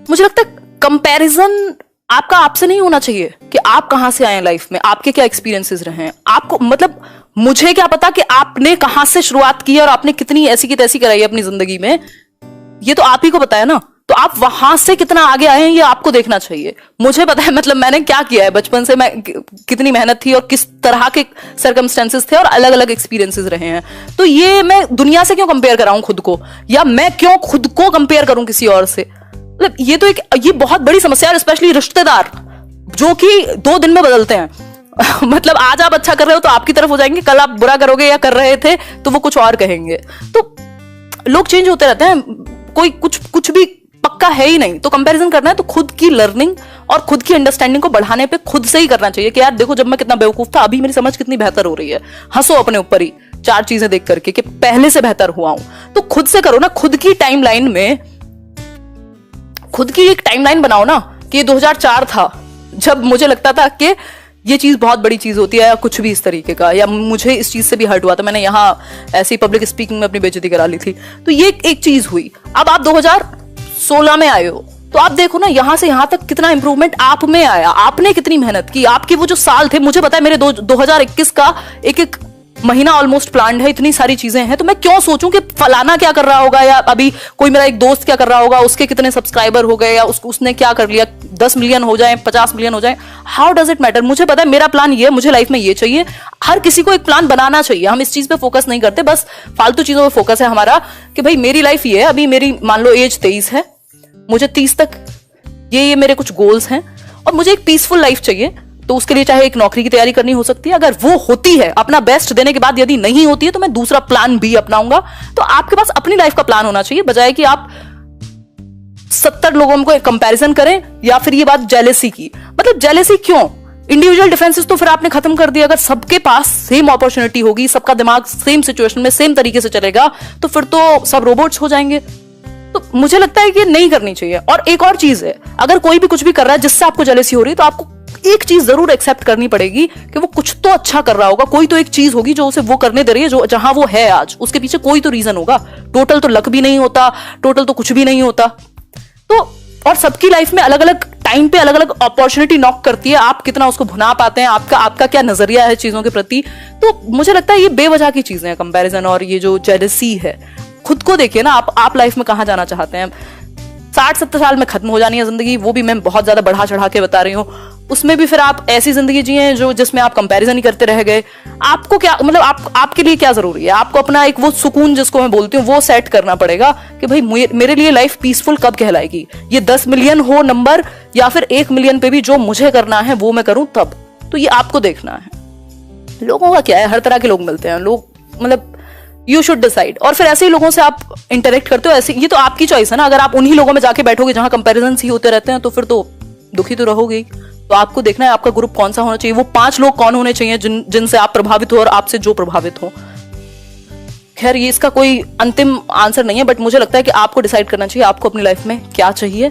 मुझे लगता है कंपैरिजन आपका आपसे नहीं होना चाहिए कि आप कहां से आए लाइफ में, आपके क्या एक्सपीरियंसेस रहे हैं। आपको मतलब मुझे क्या पता कि आपने कहां से शुरुआत की और आपने कितनी ऐसी की तैसी कराई अपनी जिंदगी में, ये तो आप ही को पता है ना। तो आप वहां से कितना आगे आए हैं ये आपको देखना चाहिए। मुझे पता है मतलब मैंने क्या किया है बचपन से, मैं कितनी मेहनत थी और किस तरह के सर्कमस्टेंसेस थे और अलग अलग एक्सपीरियंसेस रहे हैं। तो ये मैं दुनिया से क्यों कंपेयर कराऊं खुद को, या मैं क्यों खुद को कंपेयर करूं किसी और से। मतलब ये तो ये बहुत बड़ी समस्या है, स्पेशली रिश्तेदार जो कि 2 दिन में बदलते हैं। मतलब आज आप अच्छा कर रहे हो तो आपकी तरफ हो जाएंगे, कल आप बुरा करोगे या कर रहे थे तो वो कुछ और कहेंगे। तो लोग चेंज होते रहते हैं, कोई कुछ भी पक्का है ही नहीं। तो कंपैरिजन करना है तो खुद की लर्निंग और खुद की अंडरस्टैंडिंग को बढ़ाने पे खुद से ही करना चाहिए कि यार देखो जब मैं कितना बेवकूफ था, अभी मेरी समझ कितनी बेहतर हो रही है। हंसो अपने ऊपर ही 4 चीजें देख करके कि पहले से बेहतर हुआ हूं। तो खुद से करो ना, खुद की टाइमलाइन में खुद की एक टाइमलाइन बनाओ ना कि ये 2004 था जब मुझे लगता था कि ये चीज बहुत बड़ी चीज होती है या कुछ भी इस तरीके का, या मुझे इस चीज से भी हर्ट हुआ था, मैंने यहाँ ऐसी पब्लिक स्पीकिंग में अपनी बेइज्जती करा ली थी। तो ये एक चीज हुई। अब आप 2016 में आए हो तो आप देखो ना यहां से यहां तक कितना इंप्रूवमेंट आप में आया, आपने कितनी मेहनत की। आपके वो जो साल थे, मुझे पता है मेरे 2021 का एक महीना ऑलमोस्ट प्लान्ड है, इतनी सारी चीजें हैं। तो मैं क्यों सोचूं कि फलाना क्या कर रहा होगा, या अभी कोई मेरा एक दोस्त क्या कर रहा होगा, उसके कितने सब्सक्राइबर हो गए, या उसने क्या कर लिया, 10 मिलियन हो जाए 50 मिलियन हो जाए, हाउ डज इट मैटर। मुझे पता है मेरा प्लान ये है, मुझे लाइफ में ये चाहिए। हर किसी को एक प्लान बनाना चाहिए। हम इस चीज पे फोकस नहीं करते, बस फालतू चीजों पे फोकस है हमारा कि भाई मेरी लाइफ ये है, अभी मेरी मान लो एज 23 है, मुझे 30 तक ये मेरे कुछ गोल्स हैं और मुझे एक पीसफुल लाइफ चाहिए। तो उसके लिए चाहे एक नौकरी की तैयारी करनी हो सकती है, अगर वो होती है अपना बेस्ट देने के बाद, यदि नहीं होती है तो मैं दूसरा प्लान भी अपनाऊंगा। तो आपके पास अपनी लाइफ का प्लान होना चाहिए, बजाय कि आप 70 लोगों को कंपैरिजन करें। या फिर ये बात जेलेसी की, मतलब जेलेसी क्यों? इंडिविजुअल डिफरेंसेस तो फिर आपने खत्म कर दिया। अगर सबके पास सेम अपॉर्चुनिटी होगी, सबका दिमाग सेम सिचुएशन में सेम तरीके से चलेगा, तो फिर तो सब रोबोट्स हो जाएंगे। तो मुझे लगता है कि नहीं करनी चाहिए। और एक और चीज है, अगर कोई भी कुछ भी कर रहा है जिससे आपको जेलेसी हो रही है, तो आपको एक चीज जरूर एक्सेप्ट करनी पड़ेगी कि वो कुछ तो अच्छा कर रहा होगा, कोई तो एक चीज होगी जो उसे वो करने दे रही है जो जहां वो है आज, उसके पीछे कोई तो रीजन होगा। टोटल तो लक भी नहीं होता, टोटल तो कुछ भी नहीं होता। तो और सबकी लाइफ में अलग अलग टाइम पे अलग अलग अपॉर्चुनिटी नॉक करती है। आप कितना उसको भुना पाते हैं, आपका क्या नजरिया है चीजों के प्रति। तो मुझे लगता है ये बेवजह की चीजें हैं कंपैरिजन और ये जो जेलसी है। खुद को देखिए ना, आप लाइफ में कहां जाना चाहते हैं। 60-70 साल में खत्म हो जानी है जिंदगी, वो भी मैं बहुत ज्यादा बढ़ा चढ़ा के बता रही हूँ। उसमें भी फिर आप ऐसी जिंदगी जिए जो जिसमें आप कंपैरिजन ही करते रह गए। आपको क्या मतलब आपके लिए क्या जरूरी है? आपको अपना एक वो सुकून जिसको मैं बोलती हूँ वो सेट करना पड़ेगा कि भाई मेरे लिए लाइफ पीसफुल कब कहलाएगी। ये 10 मिलियन हो नंबर या फिर 1 मिलियन पे भी जो मुझे करना है वो मैं करूं तब। तो ये आपको देखना है। लोगों का क्या है, हर तरह के लोग मिलते हैं, लोग मतलब यू शुड डिसाइड। और फिर ऐसे ही लोगों से आप इंटरेक्ट करते हो, ऐसे ये तो आपकी चॉइस है ना। अगर आप उन्हीं लोगों में जाके बैठोगे जहां कंपैरिजन ही होते रहते हैं तो फिर तो दुखी तो रहोगे। तो आपको देखना है आपका ग्रुप कौन सा होना चाहिए, वो 5 लोग कौन होने चाहिए जिनसे आप प्रभावित हो और आपसे जो प्रभावित हो। खैर ये इसका कोई अंतिम आंसर नहीं है, बट मुझे लगता है कि आपको डिसाइड करना चाहिए आपको अपनी लाइफ में क्या चाहिए।